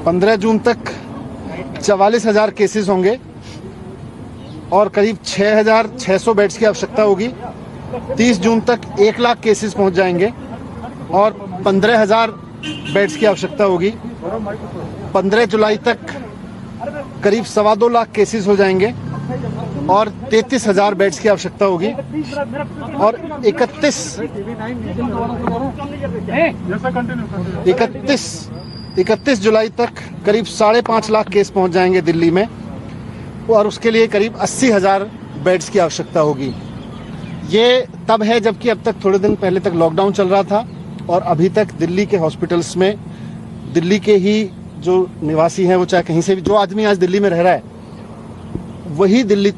15 जून तक 44,000 केसेस होंगे और करीब 6,600 बेड्स की आवश्यकता होगी। 30 जून तक 1 लाख केसेस पहुंच जाएंगे और 15,000 बेड्स की आवश्यकता होगी। 15 जुलाई तक करीब 2.25 लाख केसेस हो जाएंगे और 33,000 बेड्स की आवश्यकता होगी और 31 जुलाई तक करीब 5.5 लाख केस पहुंच जाएंगे दिल्ली में और उसके लिए करीब 80,000 बेड्स की आवश्यकता होगी। ये तब है जबकि अब तक थोड़े दिन पहले तक लॉकडाउन चल रहा था और अभी तक दिल्ली के हॉस्पिटल्स में दिल्ली के ही जो निवासी हैं, वो चाहे कहीं से भी, जो आदमी आज दिल्ली में रह रहा है वही दिल्ली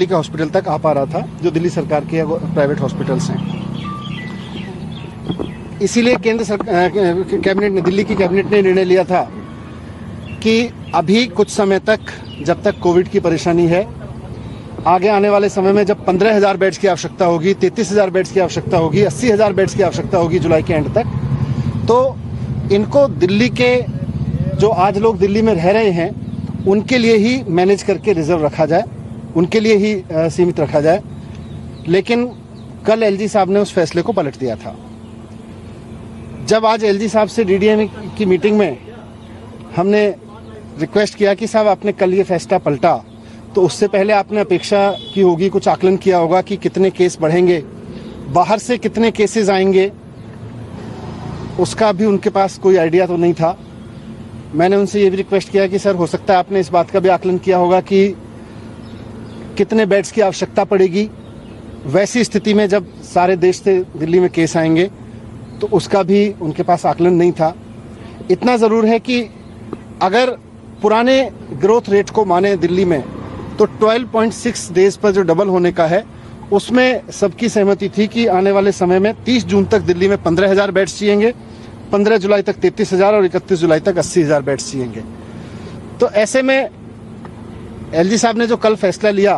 के हॉस्पिटल तक आ पा रहा था, जो दिल्ली सरकार के प्राइवेट हॉस्पिटल्स हैं। इसीलिए दिल्ली की कैबिनेट ने निर्णय लिया था कि अभी कुछ समय तक, जब तक कोविड की परेशानी है, आगे आने वाले समय में जब 15,000 बेड्स की आवश्यकता होगी, 33,000 बेड्स की आवश्यकता होगी, 80,000 बेड्स की आवश्यकता होगी जुलाई के एंड तक, तो इनको दिल्ली के जो आज लोग दिल्ली में रह रहे हैं उनके लिए ही मैनेज करके रिजर्व रखा जाए, उनके लिए ही सीमित रखा जाए। लेकिन कल एलजी साहब ने उस फैसले को पलट दिया था। जब आज एलजी साहब से डीडीएम की मीटिंग में हमने रिक्वेस्ट किया कि साहब आपने कल ये फैसला पलटा, तो उससे पहले आपने अपेक्षा की होगी, कुछ आकलन किया होगा कि कितने केस बढ़ेंगे, बाहर से कितने केसेस आएंगे, उसका भी उनके पास कोई आइडिया तो नहीं था। मैंने उनसे ये भी रिक्वेस्ट किया कि सर, हो सकता है आपने इस बात का भी आकलन किया होगा कि कितने बेड्स की आवश्यकता पड़ेगी वैसी स्थिति में जब सारे देश से दिल्ली में केस आएंगे, तो उसका भी उनके पास आकलन नहीं था। इतना ज़रूर है कि अगर पुराने ग्रोथ रेट को माने दिल्ली में, तो 12.6 डेज पर जो डबल होने का है, उसमें सबकी सहमति थी कि आने वाले समय में 30 जून तक दिल्ली में 15,000 बेड्स चाहिएंगे, 15 जुलाई तक 33,000 और 31 जुलाई तक 80,000 बेड्स चाहिएंगे। तो ऐसे में एलजी साहब ने जो कल फैसला लिया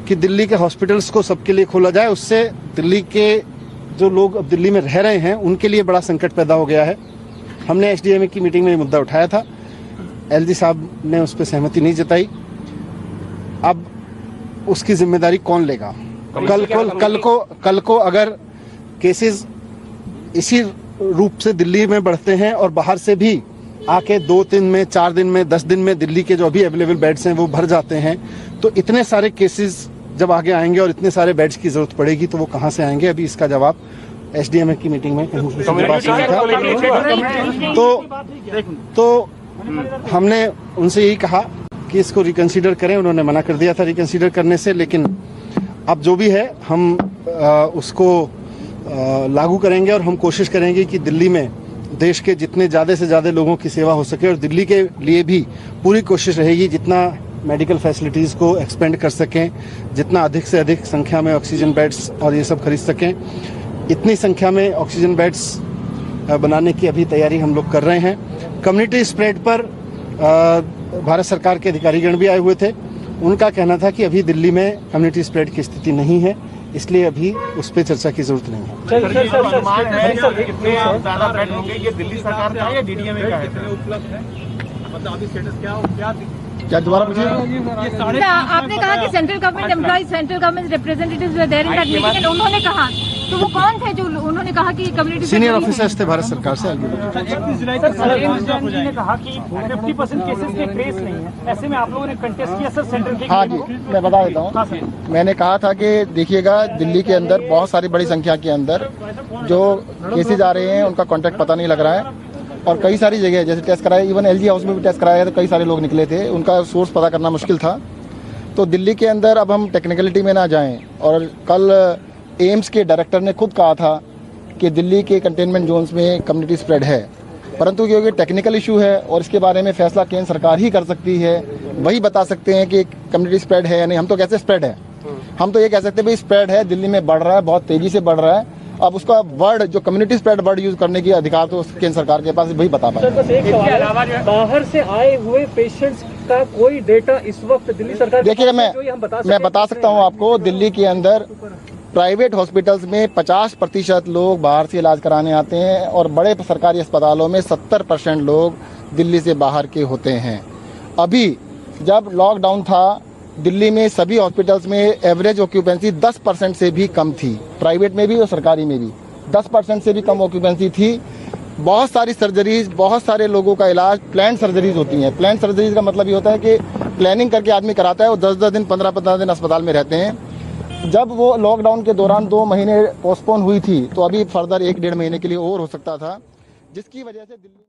कि दिल्ली के हॉस्पिटल्स को सबके लिए खोला जाए, उससे दिल्ली के जो लोग अब दिल्ली में रह रहे हैं उनके लिए बड़ा संकट पैदा हो गया है। हमने एसडीएम की मीटिंग में ये मुद्दा उठाया था, एलजी साहब ने उस पर सहमति नहीं जताई। अब उसकी जिम्मेदारी कौन लेगा? कल को अगर केसेस इसी रूप से दिल्ली में बढ़ते हैं और बाहर से भी आके 2 दिन में, 4 दिन में, 10 दिन में दिल्ली के जो अभी अवेलेबल बेड्स हैं वो भर जाते हैं, तो इतने सारे केसेस जब आगे आएंगे और इतने सारे बेड्स की जरूरत पड़ेगी तो वो कहाँ से आएंगे? अभी इसका जवाब एसडीएम की मीटिंग में कहीं से बात नहीं था। तो हमने उनसे यही कहा कि इसको रिकंसीडर करें। उन्होंने मना कर दिया था रिकंसीडर करने से, लेकिन अब जो भी है हम उसको लागू करेंगे और हम कोशिश करेंगे कि दिल्ली में देश के जितने ज़्यादा से ज़्यादा लोगों की सेवा हो सके, और दिल्ली के लिए भी पूरी कोशिश रहेगी जितना मेडिकल फैसिलिटीज़ को एक्सपेंड कर सकें, जितना अधिक से अधिक संख्या में ऑक्सीजन बेड्स और ये सब खरीद सकें। इतनी संख्या में ऑक्सीजन बेड्स बनाने की अभी तैयारी हम लोग कर रहे हैं। कम्युनिटी स्प्रेड पर भारत सरकार के अधिकारीगण भी आए हुए थे। उनका कहना था कि अभी दिल्ली में कम्युनिटी स्प्रेड की स्थिति नहीं है, इसलिए अभी उस पर चर्चा की जरूरत नहीं है। क्या दोबारा पूछिए? आपने कहा कि central government employees, central government representatives were there in that meeting, उन्होंने कहा, तो वो कौन थे जो उन्होंने कहा कि कम्युनिटी सीनियर ऑफिसर्स थे भारत सरकार से। 31 जुलाई तक जी ने कहा कि 50% केसेस के ट्रेस नहीं है, ऐसे में आप लोगों ने कंटेस्ट किया सर सेंट्रल के? हाँ जी, मैं बता देता हूँ। मैंने कहा था कि देखिएगा, दिल्ली के अंदर बहुत सारी बड़ी संख्या के अंदर जो केसेज आ रहे हैं उनका कॉन्टैक्ट पता नहीं लग रहा है, और कई सारी जगह जैसे टेस्ट कराया, इवन एलजी हाउस में भी टेस्ट कराया, तो कई सारे लोग निकले थे, उनका सोर्स पता करना मुश्किल था। तो दिल्ली के अंदर अब हम टेक्निकलिटी में ना जाएं, और कल एम्स के डायरेक्टर ने खुद कहा था कि दिल्ली के कंटेनमेंट जोन्स में कम्युनिटी स्प्रेड है, परंतु क्योंकि टेक्निकल इशू है और इसके बारे में फैसला केंद्र सरकार ही कर सकती है, वही बता सकते हैं कि कम्युनिटी स्प्रेड है या नहीं। हम तो कैसे स्प्रेड है, हम तो ये कह सकते हैं भाई स्प्रेड है, दिल्ली में बढ़ रहा है, बहुत तेजी से बढ़ रहा है। अब उसका वर्ड जो कम्युनिटी स्प्रेड वर्ड यूज करने की अधिकार तो केंद्र सरकार के पास, वही बता पाए। बाहर से आए हुए पेशेंट्स का कोई डेटा इस वक्त दिल्ली सरकार? देखिए, मैं बता सकता हूँ आपको, दिल्ली के अंदर प्राइवेट हॉस्पिटल्स में 50% लोग बाहर से इलाज कराने आते हैं और बड़े सरकारी अस्पतालों में 70% लोग दिल्ली से बाहर के होते हैं। अभी जब लॉकडाउन था दिल्ली में सभी हॉस्पिटल्स में एवरेज ऑक्यूपेंसी 10% से भी कम थी, प्राइवेट में भी और सरकारी में भी 10% से भी कम ऑक्यूपेंसी थी। बहुत सारी सर्जरीज, बहुत सारे लोगों का इलाज प्लान सर्जरीज होती हैं। प्लान सर्जरीज का मतलब ये होता है कि प्लानिंग करके आदमी कराता है और 10-10 दिन 15-15 दिन अस्पताल में रहते हैं। जब वो लॉकडाउन के दौरान 2 महीने पोस्टपोन हुई थी तो अभी फर्दर 1-1.5 महीने के लिए और हो सकता था, जिसकी वजह से दिल्ली